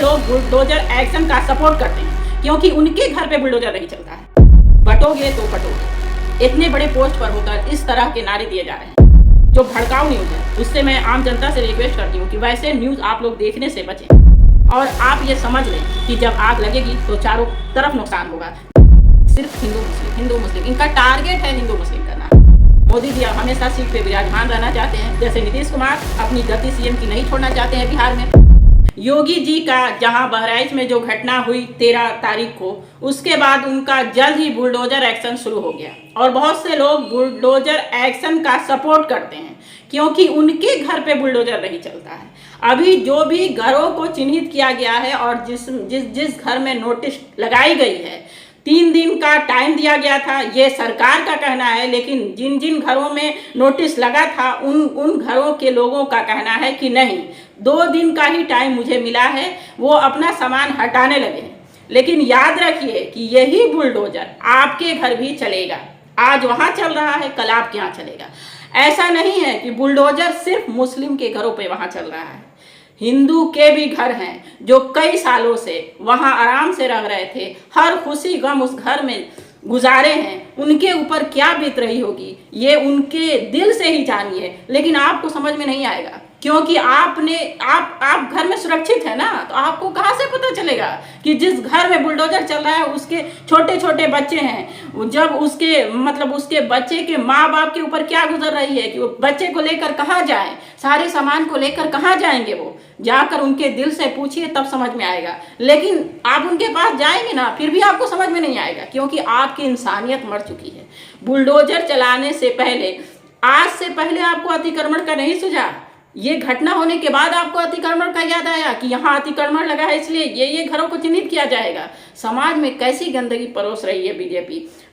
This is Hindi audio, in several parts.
लोग बुलडोजर एक्शन का सपोर्ट करते हैं क्योंकि उनके घर पे बुलडोजर नहीं चलता है। बटोगे तो कटोगे, इतने बड़े पोस्ट पर होकर इस तरह के नारे दिए जा रहे हैं जो भड़काऊ न्यूज़ है। उससे मैं आम जनता से रिक्वेस्ट करती हूँ कि वैसे न्यूज़ आप लोग देखने से बचें और आप ये समझ लें कि जब आग लगेगी तो चारों तरफ नुकसान होगा। सिर्फ हिंदू मुस्लिम इनका टारगेट है, हिंदू मुस्लिम करना। मोदी जी हमेशा सीट पे विराजमान रहना चाहते हैं, जैसे नीतीश कुमार अपनी गति सीएम की नहीं छोड़ना चाहते हैं बिहार में। योगी जी का जहां बहराइच में जो घटना हुई 13 तारीख को, उसके बाद उनका जल्द ही बुलडोजर एक्शन शुरू हो गया और बहुत से लोग बुलडोजर एक्शन का सपोर्ट करते हैं क्योंकि उनके घर पे बुलडोजर नहीं चलता है। अभी जो भी घरों को चिन्हित किया गया है और जिस घर में नोटिस लगाई गई है, 3 दिन का टाइम दिया गया था, ये सरकार का कहना है, लेकिन जिन जिन घरों में नोटिस लगा था उन घरों के लोगों का कहना है कि नहीं, 2 दिन का ही टाइम मुझे मिला है, वो अपना सामान हटाने लगे हैं। लेकिन याद रखिए कि यही बुलडोजर आपके घर भी चलेगा। आज वहाँ चल रहा है, कल आपके यहाँ चलेगा। ऐसा नहीं है कि बुलडोजर सिर्फ मुस्लिम के घरों पे वहाँ चल रहा है। हिंदू के भी घर हैं जो कई सालों से वहाँ आराम से रह रहे थे, हर खुशी गम उस घर में गुजारे हैं। उनके ऊपर क्या बीत रही होगी ये उनके दिल से ही जानिए, लेकिन आपको समझ में नहीं आएगा क्योंकि आप घर में सुरक्षित है ना, तो आपको कहाँ से पता चलेगा कि जिस घर में बुलडोजर चल रहा है उसके छोटे छोटे बच्चे हैं, जब उसके बच्चे के माँ बाप के ऊपर क्या गुजर रही है कि वो बच्चे को लेकर कहाँ जाएं, सारे सामान को लेकर कहाँ जाएंगे। वो जाकर उनके दिल से पूछिए तब समझ में आएगा, लेकिन आप उनके पास जाएंगे ना, फिर भी आपको समझ में नहीं आएगा क्योंकि आपकी इंसानियत मर चुकी है। बुलडोजर चलाने से पहले, आज से पहले आपको अतिक्रमण का नहीं सूझा, ये घटना होने के बाद आपको अतिक्रमण का याद आया कि यहाँ अतिक्रमण लगा है इसलिए ये घरों को चिन्हित किया जाएगा। समाज में कैसी गंदगी परोस रही है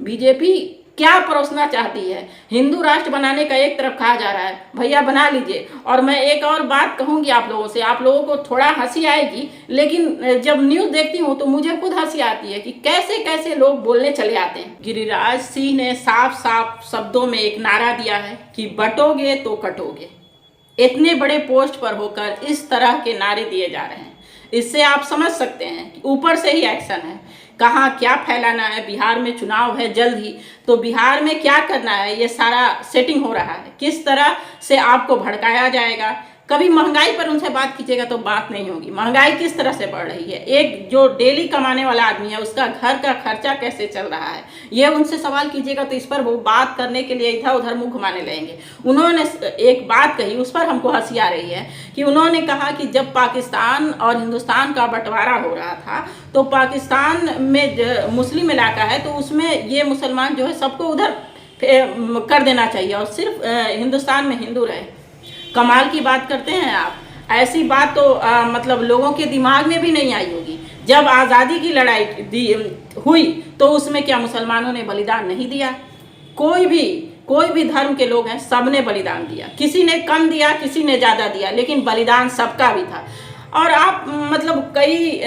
बीजेपी क्या परोसना चाहती है? हिंदू राष्ट्र बनाने का एक तरफ कहा जा रहा है, भैया बना लीजिए। और मैं एक और बात कहूँगी आप लोगों से, आप लोगों को थोड़ा हंसी आएगी, लेकिन जब न्यूज़ देखती हूँ तो मुझे खुद हंसी आती है कि कैसे कैसे लोग बोलने चले आते हैं। गिरिराज सिंह ने साफ साफ शब्दों में एक नारा दिया है कि बटोगे तो कटोगे। इतने बड़े पोस्ट पर होकर इस तरह के नारे दिए जा रहे हैं, इससे आप समझ सकते हैं कि ऊपर से ही एक्शन है। कहाँ क्या फैलाना है, बिहार में चुनाव है जल्द ही, तो बिहार में क्या करना है ये सारा सेटिंग हो रहा है। किस तरह से आपको भड़काया जाएगा। कभी महंगाई पर उनसे बात कीजिएगा तो बात नहीं होगी। महंगाई किस तरह से बढ़ रही है, एक जो डेली कमाने वाला आदमी है उसका घर का खर्चा कैसे चल रहा है, ये उनसे सवाल कीजिएगा तो इस पर वो बात करने के लिए इधर उधर मुंह घुमाने लगेंगे। उन्होंने एक बात कही, उस पर हमको हंसी आ रही है कि उन्होंने कहा कि जब पाकिस्तान और हिंदुस्तान का बंटवारा हो रहा था तो पाकिस्तान में मुस्लिम इलाका है तो उसमें ये मुसलमान जो है सबको उधर कर देना चाहिए और सिर्फ हिंदुस्तान में हिंदू रहे। कमाल की बात करते हैं आप। ऐसी बात तो लोगों के दिमाग में भी नहीं आई होगी। जब आज़ादी की लड़ाई हुई तो उसमें क्या मुसलमानों ने बलिदान नहीं दिया? कोई भी धर्म के लोग हैं, सब ने बलिदान दिया। किसी ने कम दिया, किसी ने ज़्यादा दिया, लेकिन बलिदान सबका भी था। और आप कई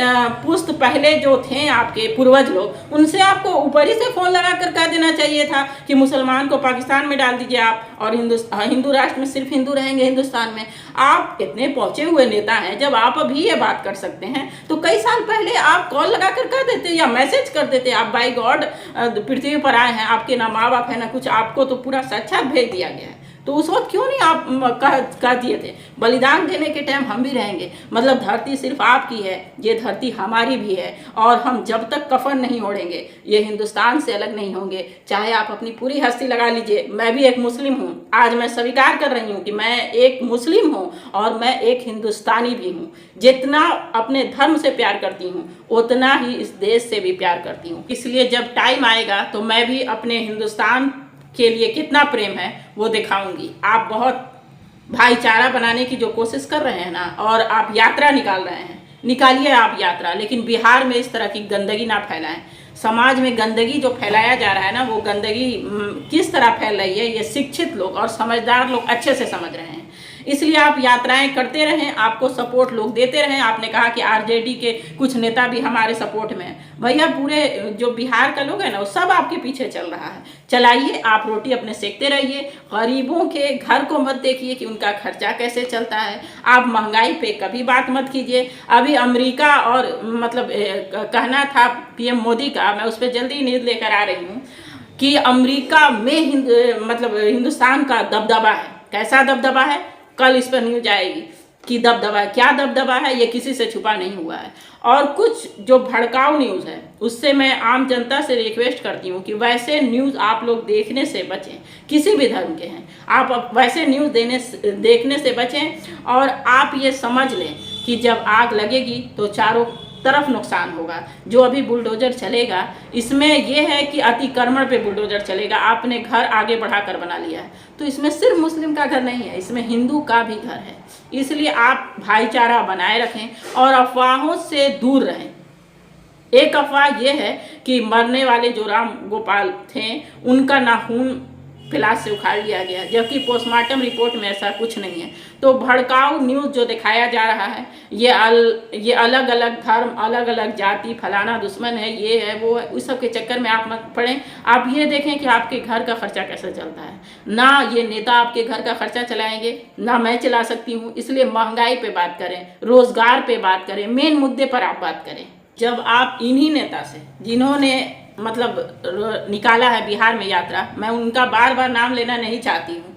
पुश्त पहले जो थे आपके पूर्वज लोग, उनसे आपको ऊपर ही से फ़ोन लगा कर कह देना चाहिए था कि मुसलमान को पाकिस्तान में डाल दीजिए आप और हिंदू राष्ट्र में सिर्फ हिंदू रहेंगे हिंदुस्तान में। आप इतने पहुँचे हुए नेता हैं, जब आप अभी ये बात कर सकते हैं तो कई साल पहले आप कॉल लगा कर कह देते या मैसेज कर देते। आप बाई गॉड पृथ्वी पर आए हैं, आपके ना माँ बाप है ना कुछ, आपको तो पूरा साक्षात भेज दिया गया है, तो उस वक्त क्यों नहीं आप कह दिए थे बलिदान देने के टाइम हम भी रहेंगे। धरती सिर्फ आपकी है, ये धरती हमारी भी है और हम जब तक कफन नहीं ओढ़ेंगे ये हिंदुस्तान से अलग नहीं होंगे। चाहे आप अपनी पूरी हस्ती लगा लीजिए, मैं भी एक मुस्लिम हूँ। आज मैं स्वीकार कर रही हूँ कि मैं एक मुस्लिम हूँ और मैं एक हिंदुस्तानी भी हूँ। जितना अपने धर्म से प्यार करती हूँ उतना ही इस देश से भी प्यार करती हूँ। इसलिए जब टाइम आएगा तो मैं भी अपने हिंदुस्तान के लिए कितना प्रेम है वो दिखाऊंगी। आप बहुत भाईचारा बनाने की जो कोशिश कर रहे हैं ना, और आप यात्रा निकाल रहे हैं, निकालिए आप यात्रा, लेकिन बिहार में इस तरह की गंदगी ना फैलाएं। समाज में गंदगी जो फैलाया जा रहा है ना, वो गंदगी किस तरह फैल रही है ये शिक्षित लोग और समझदार लोग अच्छे से समझ रहे हैं। इसलिए आप यात्राएं करते रहें, आपको सपोर्ट लोग देते रहें। आपने कहा कि आरजेडी के कुछ नेता भी हमारे सपोर्ट में हैं। भैया पूरे जो बिहार का लोग है ना वो सब आपके पीछे चल रहा है। चलाइए, आप रोटी अपने सेकते रहिए। गरीबों के घर को मत देखिए कि उनका खर्चा कैसे चलता है। आप महंगाई पे कभी बात मत कीजिए। अभी अमेरिका और मतलब कहना था पीएम मोदी का, मैं उस पर जल्दी न्यूज़ लेकर आ रही हूँ कि अमेरिका में मतलब हिंदुस्तान का दबदबा है। कैसा दबदबा है, कल इस पर न्यूज आएगी कि दबदबा है। क्या दबदबा है ये किसी से छुपा नहीं हुआ है। और कुछ जो भड़काऊ न्यूज़ है उससे मैं आम जनता से रिक्वेस्ट करती हूँ कि वैसे न्यूज़ आप लोग देखने से बचें। किसी भी धर्म के हैं आप वैसे न्यूज़ देखने से बचें। और आप ये समझ लें कि जब आग लगेगी तो चारों तरफ नुकसान होगा। जो अभी बुलडोजर चलेगा इसमें यह है कि अतिक्रमण पे बुलडोजर चलेगा। आपने घर आगे बढ़ाकर बना लिया है, तो इसमें सिर्फ मुस्लिम का घर नहीं है, इसमें हिंदू का भी घर है। इसलिए आप भाईचारा बनाए रखें और अफवाहों से दूर रहें। एक अफवाह यह है कि मरने वाले जो राम गोपाल थे उनका नाखून फिलास से उखाड़ लिया गया, जबकि पोस्टमार्टम रिपोर्ट में ऐसा कुछ नहीं है। तो भड़काऊ न्यूज़ जो दिखाया जा रहा है ये अलग अलग धर्म, अलग अलग जाति, फलाना दुश्मन है, ये है वो है, उस सब के चक्कर में आप मत पड़ें। आप ये देखें कि आपके घर का खर्चा कैसे चलता है। ना ये नेता आपके घर का खर्चा चलाएंगे, ना मैं चला सकती हूँ। इसलिए महंगाई पे बात करें, रोजगार पे बात करें, मेन मुद्दे पर आप बात करें। जब आप इन्हीं नेता से जिन्होंने मतलब निकाला है बिहार में यात्रा, मैं उनका बार बार नाम लेना नहीं चाहती हूँ,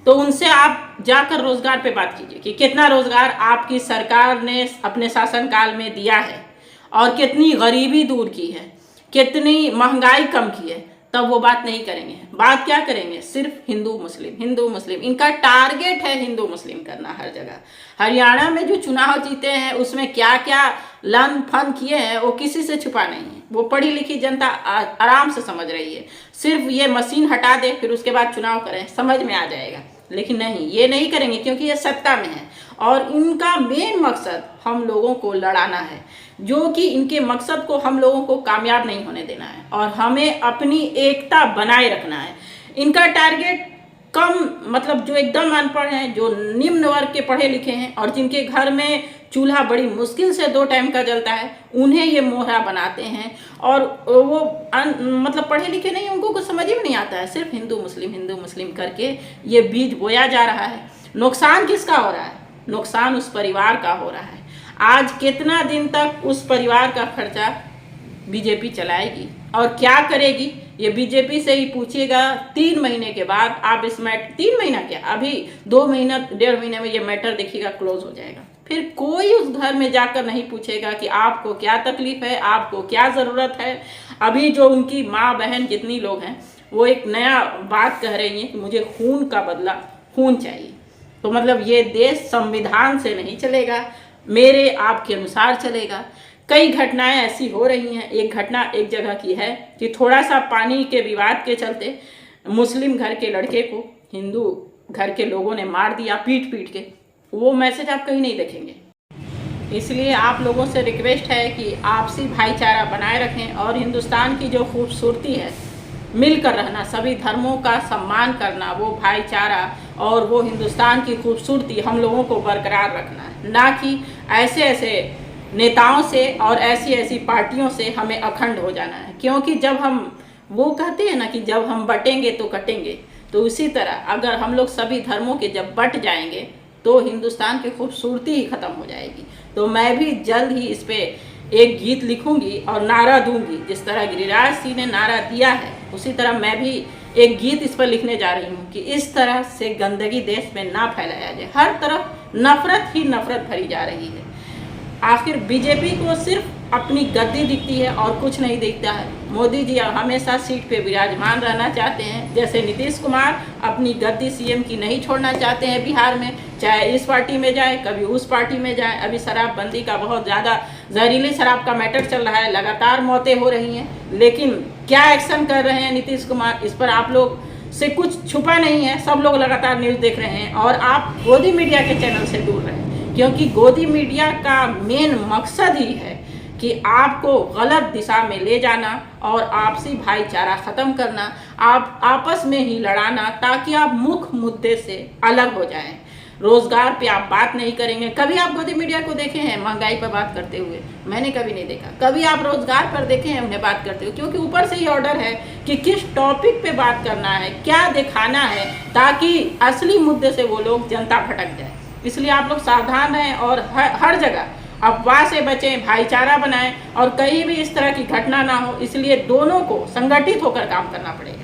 तो उनसे आप जाकर रोजगार पे बात कीजिए कि कितना रोजगार आपकी सरकार ने अपने शासनकाल में दिया है और कितनी गरीबी दूर की है, कितनी महंगाई कम की है। तब वो बात नहीं करेंगे। बात क्या करेंगे, सिर्फ हिंदू मुस्लिम हिंदू मुस्लिम। इनका टारगेट है हिंदू मुस्लिम करना हर जगह। हरियाणा में जो चुनाव जीते हैं उसमें क्या क्या लन फन किए हैं वो किसी से छुपा नहीं है। वो पढ़ी लिखी जनता आराम से समझ रही है। सिर्फ ये मशीन हटा दे फिर उसके बाद चुनाव करें, समझ में आ जाएगा। लेकिन नहीं, ये नहीं करेंगे क्योंकि ये सत्ता में है और इनका मेन मकसद हम लोगों को लड़ाना है, जो कि इनके मकसद को हम लोगों को कामयाब नहीं होने देना है और हमें अपनी एकता बनाए रखना है। इनका टारगेट कम मतलब जो एकदम अनपढ़ हैं, जो निम्न वर्ग के पढ़े लिखे हैं और जिनके घर में चूल्हा बड़ी मुश्किल से 2 टाइम का जलता है, उन्हें ये मोहरा बनाते हैं। और वो मतलब पढ़े लिखे नहीं, उनको कुछ समझ ही नहीं आता है। सिर्फ हिंदू मुस्लिम करके ये बीज बोया जा रहा है। नुकसान किसका हो रहा है, नुकसान उस परिवार का हो रहा है। आज कितना दिन तक उस परिवार का खर्चा बीजेपी चलाएगी और क्या करेगी ये बीजेपी से ही पूछिएगा। 3 महीने के बाद आप इस 3 महीना क्या, अभी 2 महीना 1.5 महीने में ये मैटर देखिएगा क्लोज हो जाएगा। फिर कोई उस घर में जाकर नहीं पूछेगा कि आपको क्या तकलीफ है, आपको क्या ज़रूरत है। अभी जो उनकी माँ बहन जितनी लोग हैं वो एक नया बात कह रही हैं कि मुझे खून का बदला खून चाहिए। तो मतलब ये देश संविधान से नहीं चलेगा, मेरे आपके अनुसार चलेगा। कई घटनाएं ऐसी हो रही हैं। एक घटना एक जगह की है कि थोड़ा सा पानी के विवाद के चलते मुस्लिम घर के लड़के को हिंदू घर के लोगों ने मार दिया पीट के। वो मैसेज आप कहीं नहीं देखेंगे। इसलिए आप लोगों से रिक्वेस्ट है कि आपसी भाईचारा बनाए रखें और हिंदुस्तान की जो खूबसूरती है, मिलकर रहना, सभी धर्मों का सम्मान करना, वो भाईचारा और वो हिंदुस्तान की खूबसूरती हम लोगों को बरकरार रखना है। ना कि ऐसे नेताओं से और ऐसी पार्टियों से हमें अखंड हो जाना है। क्योंकि जब हम वो कहते हैं ना कि जब हम बटेंगे तो कटेंगे, तो उसी तरह अगर हम लोग सभी धर्मों के जब बट जाएंगे तो हिंदुस्तान की खूबसूरती ही ख़त्म हो जाएगी। तो मैं भी जल्द ही इस पर एक गीत लिखूंगी और नारा दूंगी। जिस तरह गिरिराज सिंह ने नारा दिया है उसी तरह मैं भी एक गीत इस पर लिखने जा रही हूँ कि इस तरह से गंदगी देश में ना फैलाया जाए। हर तरफ नफरत ही नफरत भरी जा रही है। आखिर बीजेपी को सिर्फ अपनी गद्दी दिखती है और कुछ नहीं दिखता है। मोदी जी हमेशा सीट पे विराजमान रहना चाहते हैं, जैसे नीतीश कुमार अपनी गद्दी सीएम की नहीं छोड़ना चाहते हैं बिहार में, चाहे इस पार्टी में जाए कभी उस पार्टी में जाए। अभी शराबबंदी का बहुत ज़्यादा जहरीली शराब का मैटर चल रहा है, लगातार मौतें हो रही हैं, लेकिन क्या एक्शन कर रहे हैं नीतीश कुमार, इस पर आप लोग से कुछ छुपा नहीं है। सब लोग लगातार न्यूज़ देख रहे हैं और आप गोदी मीडिया के चैनल से दूर रहें, क्योंकि गोदी मीडिया का मेन मकसद ही है कि आपको गलत दिशा में ले जाना और आपसी भाईचारा ख़त्म करना, आप आपस में ही लड़ाना, ताकि आप मुख्य मुद्दे से अलग हो जाएं। रोजगार पे आप बात नहीं करेंगे। कभी आप गोदी मीडिया को देखे हैं महंगाई पर बात करते हुए? मैंने कभी नहीं देखा। कभी आप रोजगार पर देखे हैं उन्हें बात करते हुए? क्योंकि ऊपर से ही ऑर्डर है कि किस टॉपिक पे बात करना है, क्या दिखाना है, ताकि असली मुद्दे से वो लोग जनता भटक जाए। इसलिए आप लोग सावधान रहें और हर जगह अफवाह से बचें, भाईचारा बनाएं और कहीं भी इस तरह की घटना ना हो। इसलिए दोनों को संगठित होकर काम करना पड़ेगा।